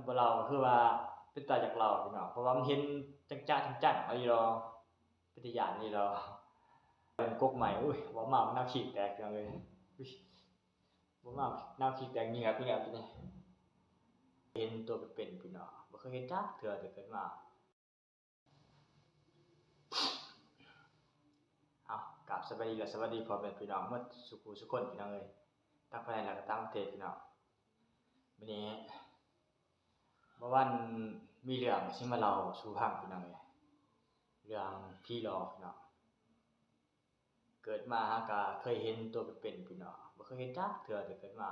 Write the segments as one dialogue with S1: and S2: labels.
S1: มันบ่เล่าก็คือว่าเป็นตาจากเล่าพี่น้องเพราะว่ามันเห็นจังๆเอาอีหลอเป็นตาย้านอีหลอเป็นกกใหม่อุ๊ยเว้ามามันน่าขี้แตกพี่น้องเอ้ยอุ๊ยเว้ามาน่าขี้แตกเหงือกอยู่นี่เห็นตัวเป็นๆพี่น้องบ่เคยเห็นจักเทื่อแต่เกิดมาอ้าวกราบสบายดีและสวัสดีพ่อแม่พี่น้องหมดสุขุสุคนพี่น้องเอ้ยทั้งภายในและก็ต่างประเทศพี่น้องมื้อนี้เมื่อวันมีเรื่องสิมาเล่าสู่ฟังพี่น้องเอ้ยเรื่องผีหลอกพี่น้องเกิดมาหาก็เคยเห็นตัวเป็นๆพี่น้องบ่เคยเห็นจักเทื่อแต่เกิดมา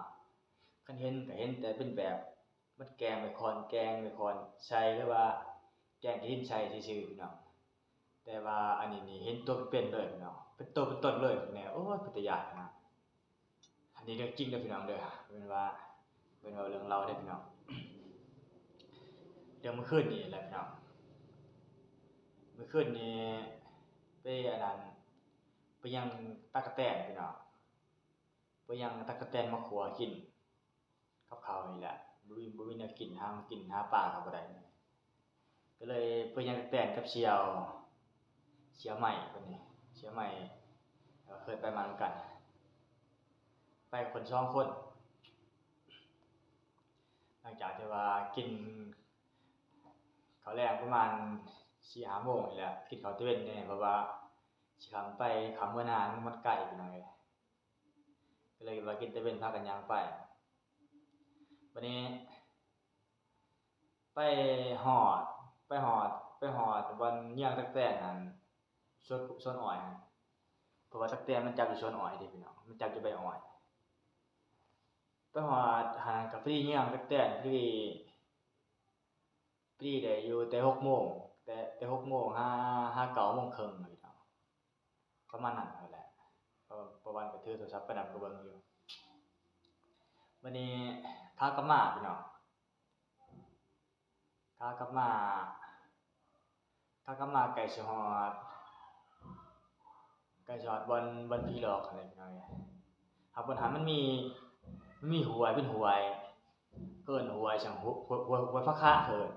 S1: คันเห็นก็เห็นแต่เป็นแบบมันแกล้งไว้ก่อนใส่หรือว่าแกล้งที่ดินใส่ซื่อๆพี่น้องแต่ว่าอันนี้นี่เห็นตัวเป็นๆเลยพี่น้องเป็นตัวเป็นตนเลยแนวโอ้ยเป็นตาย้านนะอันนี้เรื่องจริงเด้อพี่น้องเด้อเป็นว่าเรื่องเล่าเด้อพี่น้องเรื่องเมื่อคืนนี้แหละพี่น้องเมื่อคืนนี้ไปอันนั้นไปยังตั๊กแตนพี่น้องไปยังตั๊กแตนมาขัวกินกับข้าวนี่แหละบ่มีแนวกินหาปลาก็บ่ได้ก็เลยไปยังตั๊กแตนกับเสี่ยวใหม่เพิ่นนี่เสี่ยวใหม่เคยไปมานำกันไปกับเพิ่น2คนหลังจากที่ว่ากินข้าวแลงประมาณ 4-5 โมงนี่แหละกินข้าวตะเวนแหน่เพราะว่าสิข้ามไปข้ามมื้อหน้ามันไกลพี่น้องเอ้ยก็เลยว่ากินตะเวนพากันย่างไปบัดนี้ไปฮอดไปฮอดบอนเยื้องตั๊กแตนนั่นสวนอ้อยหั่นเพราะว่าตั๊กแตนมันจับอยู่สวนอ้อยเด้พี่น้องมันจับอยู่ใบอ้อยไปฮอดหั้นก็พอดีเยื้องตั๊กแตนพอดีได้อยู่แต่6โมงแต่6โมงหา9โมงครึ่งอะพี่น้องประมาณนั้นนั่นแหละเพราะว่าก็ถือโทรศัพท์ไปนำก็เบิ่งอยู่บัดนี้ขากลับมาพี่น้องขากลับมาใกล้สิฮอดบ่อนผีหลอกนั่นแหละพี่น้องเอ้ยครับบอนหั้นมันมีห้วยเป็นห้วยเอิ้นห้วยจั่งห้วยพะคะเอิ้น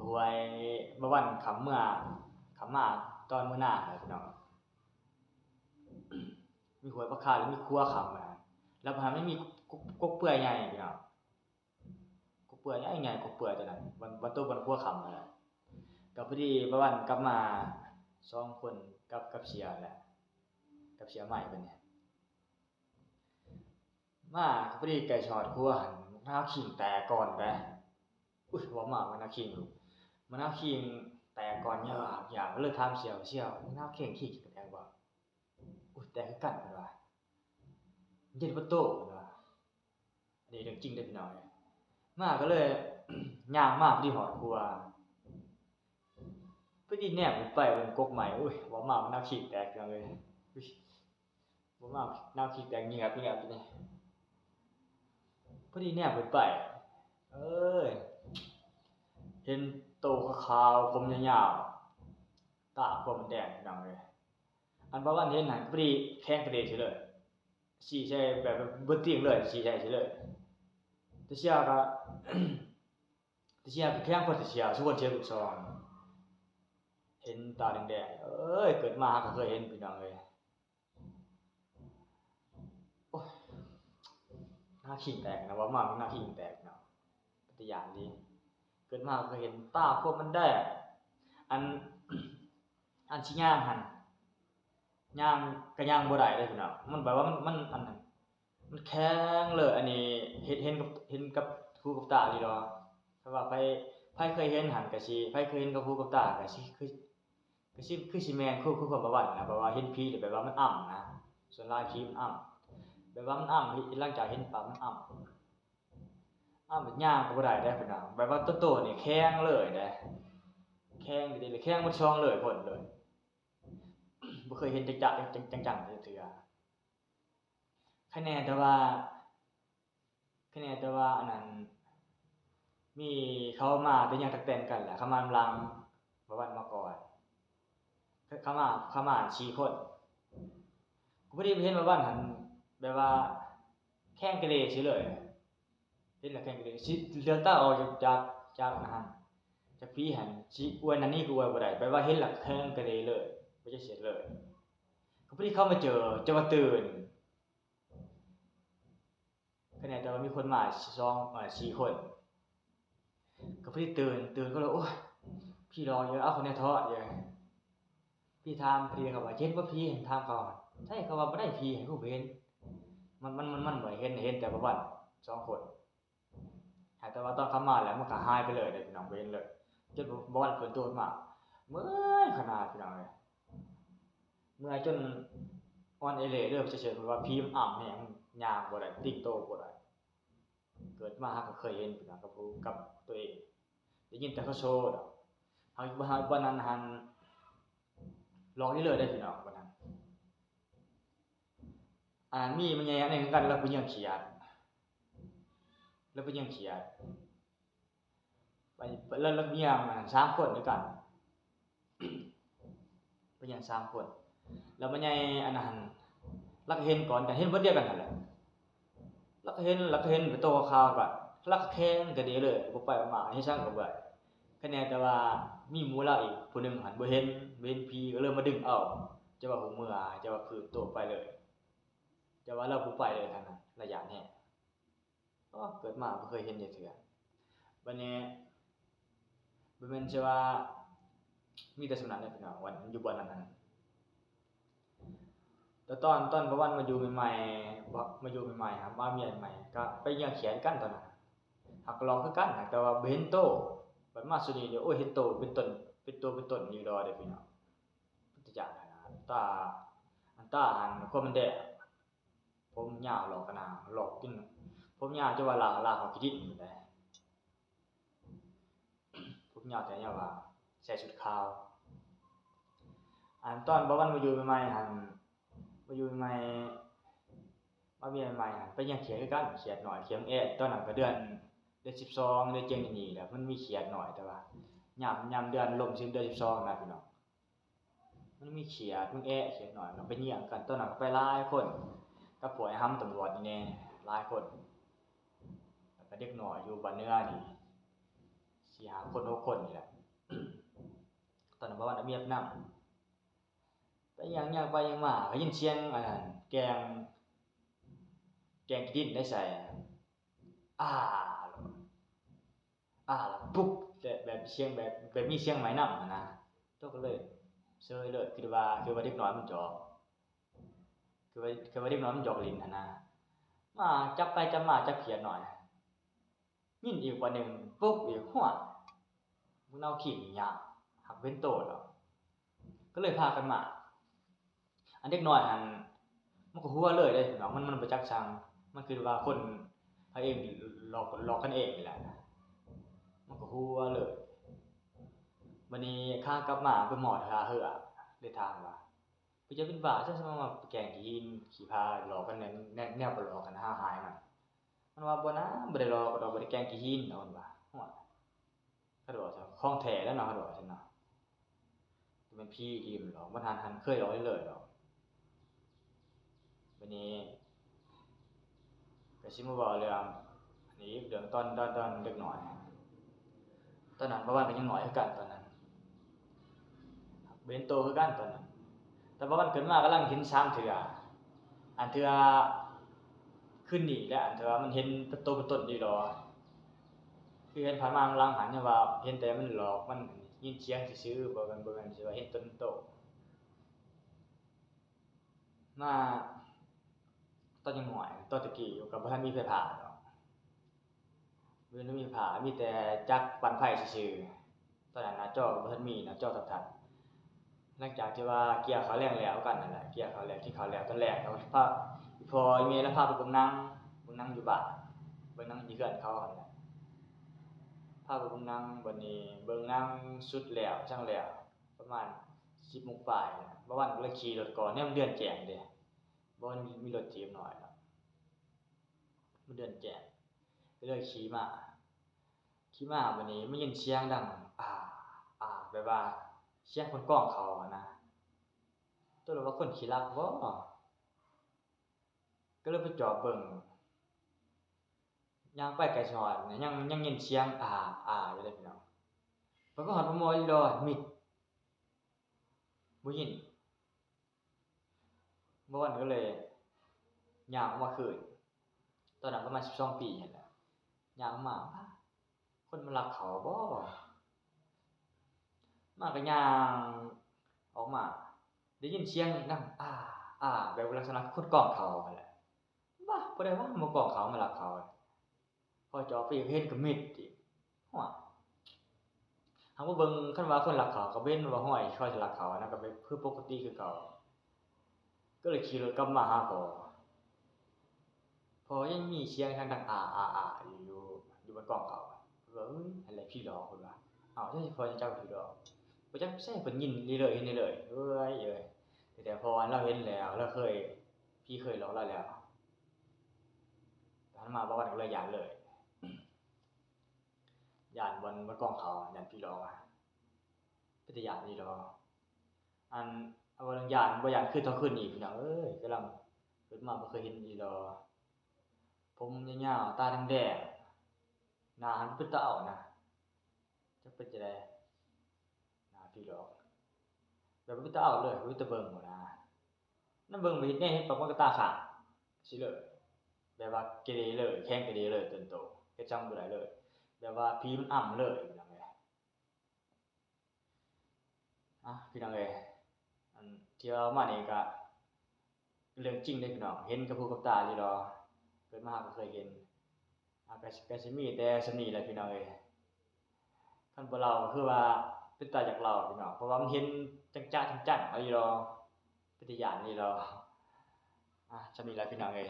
S1: ห้วยเมื่อวันค่ำมาตอนมื้อหน้านั่นแหละพี่น้องมีห้วยพะคะแล้วมีครัวค่ำอะแล้วหั้นมันมีกกเปื่อยใหญ่พี่น้องกกเปื่อยใหญ่ๆกกเปื่อยตัวนั้นบ่อนครัวค่ำนั่นแหละก็พอดีเมื่อวันกลับมา2คนกับเสียนั่นแหละกับเสียใหม่เพิ่นนี่มาก็พอดีใกล้สิฮอดครัวหั้นมะนาวขิงแตกก่อนแหมอุ๊ยเว้ามามะนาวขิงแตกก่อนยากก็เลยถามเสี่ยวมะนาวขิงแตกบ่อุ๊ยแตกคือกันเพิ่นว่าเย็นบ่โตเพิ่นว่าอันนี้เรื่องจริงเด้อพี่น้องเอ้ยมาก็เลยย่างมาพอดีฮอดครัวพอดีแนมขึ้นไปเบิ่งกกใหม่อุ๊ยเว้ามามะนาวขิงแตกพี่น้องเอ้ยอุ๊ยเว้ามามะนาวขิงแตกเหงือกอยู่นี่พอดีแนมขึ้นไปเอ้ยเห็นโตขาวๆผมยาวๆตาผมแดงพี่น้องเอ้ยอันบ่วันเห็นนั่นพอดีแข้งกระเดะซิเลยสิใส่แบบบ่ติงเลยสิใส่ซิเลยแต่เสียก็แข้งเพิ่นสิเสียสุคนเสียลูกศรเห็นตาแดงๆเอ้ยเกิดมาก็เคยเห็นพี่น้องเอ้ยโอ๊ยหน้าขิงแตกนะเว้ามาหน้าขิงแตกเนาะเป็นตาย้านดีเกิดมาก็เคยเห็นตาผมมันแดงอันสิย่างหั่นย่างก็ย่างบ่ได้เด้พี่น้องมันแบบว่ามันอันนั้นมันแข็งเลยอันนี้เห็นกับหูกับตาอีหลีดอกถ้าว่าไผเคยเห็นหั่นก็สิไผเคยเห็นกับหูกับตาก็สิคือสิแม่นคือความประวัตินะแบบว่าเห็นผีแล้วแบบว่ามันอ้ำนะส่วนหลายผีมันอ้ำแบบว่ามันอ้ำหลังจากเห็นปั๊บมันอ้ำแบบย่างก็บ่ได้เด้พี่น้องแบบว่าโตๆนี่แข็งเลยเด้แข็งอีหลีเลยแข็งหมดช่องเลยพ่นเลยบ่เคยเห็นจักๆจังๆจักเทื่อคะแนนแต่ว่าอันนั้นมีเขามาแต่ยังตักแตนกันแหละเขามานำหลังบ่วันมาก่อนเขามา4คนก็พอดีไปเห็นว่าวันหั้นแบบว่าแข้งกะเลซื่อเลย เห็นแล้วแข่งกันเลยสิเลือนตาออกจากนะฮะจากพี่หันสิอวยนั่นนี่ก็อวยบ่ได้แปลว่าเห็นแล้วแข่งกันเลยบ่จะเสียเลยก็พอดีเข้ามาเจอจะมาตื่นคะแนนแต่ว่ามีคนมา4คนก็พอดีตื่นก็เลยโอ้ยพี่รอเยอะเอาคนนี้ท้อเยอะพี่ถามพี่เขาว่าเห็นบ่พี่ถามเขาใช่เขาว่าบ่ได้พี่ให้ผู้เห็นมันบ่เห็นแต่ประมาณ2คนแต่ว่าตอนเขามาแล้วมันก็หายไปเลยเด้อพี่น้องบ่เห็นเลยจนบ่วันฝนตกมาเมื่อยขนาดพี่น้องเอ้ยเมื่อยจนอ่อนแอเลยเด้อเฉยๆเพราะว่าผีมันอ้ำแฮงย่างบ่ได้ติ๊กโตบ่ได้เกิดมาก็เคยเห็นพี่น้องกับตัวเองได้ยินแต่เขาโชว์ดอกวันนั้นหันลองนี่เลยได้พี่น้องวันนั้นมีมันใหญ่อันนึงกันแล้วไปยังเขียดไปแล้วมีอย่าง3คนด้วยกันไปยัง3คนแล้วมันใหญ่อันนั้นลักเห็นก่อนกันเห็นบ่เดียวกันนั่นแหละลักเห็นไปโตข่าวกันลักแข้งก็ดีเลยบ่ไปมาให้ช่างก็บ่ได้คะแนนแต่ว่ามีหมู่เราอีกผู้นึงหันบ่เห็นผีก็เลยมาดึงเอาจะว่าหูเมื่อจะว่าคือโตไปเลยจะว่าเราบ่ไปเลยทั้งนั้นระยะนี้เกิดมาบ่เคยเห็นจักเทื่อบัดนี้บ่แม่นสิว่ามีแต่สำนักนั้นพี่น้องวันอยู่บ่นั้นแต่ตอนประวันมาอยู่ใหม่ๆมาอยู่ใหม่ๆครับมาเมียใหม่ก็ไปเยี่ยงเขียนกันตอนนั้นหักลองคือกันแต่ว่าบ่เห็นโตบัดมาสุนี้เดี๋ยวโอ้ยเห็นโตเป็นต้นอยู่ดอกเด้อพี่น้องพุทธเจ้านะตาหันคนมันแดกผมยาวหลอกกันนะหลอกกินผมยาวจะว่าลากเขาขี้ดินนี่แหละผมยาวแต่เนี่ยว่าใส่ชุดขาวตอนบ่วันมาอยู่ใหม่ๆหันมาอยู่ใหม่มาเมียใหม่หันไปยังเขียดคือกันเขียดน้อยเขียดตอนนั้นก็เดือน12เดือนเจงนี่แหละมันมีเขียดน้อยแต่ว่ายามเดือนลมสิเดือน12นะพี่น้องมันมีเขียดมันเขียดน้อยก็ไปเยี่ยงกันตอนนั้นก็ไปหลายคนกับพวกไอ้หำตำรวจนี่แน่หลายคนแล้วก็เด็กน้อยอยู่บ้านเนื้อนี่4 5คน6คนนี่แหละตอนนั้นบ่ว่าเมียนำไปยังไปยังมาก็ยินเสียงอันนั้นแกงขี้ดินได้ใส่อ้าแล้วปุ๊บแต่แบบเสียงแบบมีเสียงไหมนำนะโตก็เลยเซยเลยคือว่าเด็กน้อยมันจอกคือว่าเด็กน้อยมันจอกลิ้นนะมาจับไปจับมาจับเขียดหน่อยยินอีกว่านึงปุ๊บอีกหัวมึงเอาขี้หยาหักเป็นโตดแล้วก็เลยพากันมาอันเด็กน้อยหันมันก็หัวเลยเด้เนาะมันบ่จักชังมันคือว่าคนพาเองหลอกกันเองนี่แหละมันก็หัวเลยบัดนี้ข้ากลับมาไปหมอทาเหือเลยถามว่ากูจะเป็นบ้าซะซะมาแกล้งขี้พาหลอกกันแนวบ่หลอกกันหายมันว่าบ่นะบ่ได้หลอกดอกบ่ได้แกล้งขี้หินเนาะมันว่าฮ้วยเขาว่าซะของแท้แล้วเนาะเขาว่าซั่นเนาะมันพี่ที่มันหลอกบ่ทันเคยหลอกเลยดอกบัดนี้ก็สิมาเว้าเรื่องอันนี้เรื่องตอนเด็กน้อยตอนนั้นบ่ว่าก็ยังน้อยคือกันตอนนั้นบ่เห็นโตคือกันตอนนั้นแต่ว่ามันเกิดมากำลังเห็น3เทื่ออันเทื่อขึ้นนี่และอันเทื่อมันเห็นเป็นต้นอยู่ดอกคือเห็นผ่านมาหลังหันเนี่ยว่าเห็นแต่มันหลอกมันยินเสียงซื่อๆบ่แม่นสิว่าเห็นต้นโตมาตอนยังน้อยตอนตะกี้อยู่ก็บ่ทันมีไฟฟ้าดอกบ่ทันมีไฟฟ้ามีแต่จักรปั่นไฟซื่อๆตอนนั้นหน้าจอก็บ่ทันมีหน้าจอโทรทัศน์หลังจากที่ว่าเกี่ยวข้าวแลงแล้วกันนั่นแหละเกี่ยวข้าวแลงกินข้าวแล้วตอนแรกก็พาอีพ่ออีแม่แล้วพาไปเบิ่งหนังอยู่บ้านเบิ่งหนังอยู่เฮือนเขานั่นแหละพาไปเบิ่งหนังบัดนี้เบิ่งหนังสุดแล้วจั่งแล้วประมาณ 10:00 นปลายบ่วันก็เลยขี่รถก่อนเนี่ยมันเดือนแจ้งเด้บ่มันมีรถถีบน้อยเนาะมันเดือนแจ้งก็เลยขี่มาบัดนี้มันยินเสียงดังแบบว่าเสียงคนกร้องเขาอะนะตัวเราว่าคนขี้ลักบ่ก็เลยไปจอบเบิ่ง ย่างไปไกลชอดเนี่ยยังยินเสียงอยู่เลยพี่น้องไปบ่ฮอดบ่มออีหลอมิดบ่ยินบ่วันก็เลยย่างออกมาคืนตอนนั้นประมาณ12 ปีนั่นแหละย่างออกมาคนมันลักเขาบ่มันก็ย่างออกมาได้ยินเสียงนำแบบลักษณะคนกองเขานั่นแหละบ่ได้ว่ามากองเขามาลักเขาพอจะออกไปเห็นก็มิดอีกฮ้วยหากว่าเบิ่งคันว่าคนลักเขาก็เว้นว่าห้อยเขาสิลักเขาอันนั้นก็เป็นคือปกติคือเก่าก็เลยขี่รถกลับมาหาพ่อยังมีเสียงดังอยู่บนกองเขาเพิ่นว่าเอ้ยอันแหละผีหลอกเพิ่นว่าอ้าวจังสิพ่อจะจักผีหลอกบ่จักไสเพิ่นยินนี่เลยเห็นนี่เลยเอ้ยแต่พอเราเห็นแล้วเราเคยพี่เคยหลอกเราแล้วหันมาบ่วันก็เลยย้านเลยย้านบนกองเขาย้านผีหลอกเป็นตาย้านอีหลีอันเอาว่าเรื่องย้านบ่ย้านคือเท่าคืนนี้พี่น้องเอ้ยกำลังเกิดมาบ่เคยเห็นอีหลีผมยาวๆตาแดงๆหน้าหันเป็นตาเอานะจักเป็นจังได๋หน้าผีหลอกแบบบ่เป็นตาเอาเลยบ่เป็นตาเบิ่งพุ่นนะนำเบิ่งไปเฮ็ดแหน่เฮ็ดปากมันก็ตาค้างสิเลยแบบว่าเกเรเลยแข็งเกเรเลยต้นโตเฮ็ดจั่งบ่ได้เลยแบบว่าผีมันอ้ำเลยพี่น้องเอ้ยพี่น้องเอ้ยอันที่ว่ามานี่ก็เรื่องจริงเด้อพี่น้องเห็นกับหูกับตาอีหลีเกิดมาก็เคยเห็นก็สิมีแต่ส่ำนี้แหละพี่น้องเอ้ยคันบ่เล่าก็คือว่าเป็นตาอยากเล่าพี่น้องเพราะว่ามันเห็นจังๆจังๆเอาอีหลีเป็นตาย้านอีหลีส่ำนี้แหละพี่น้องเอ้ย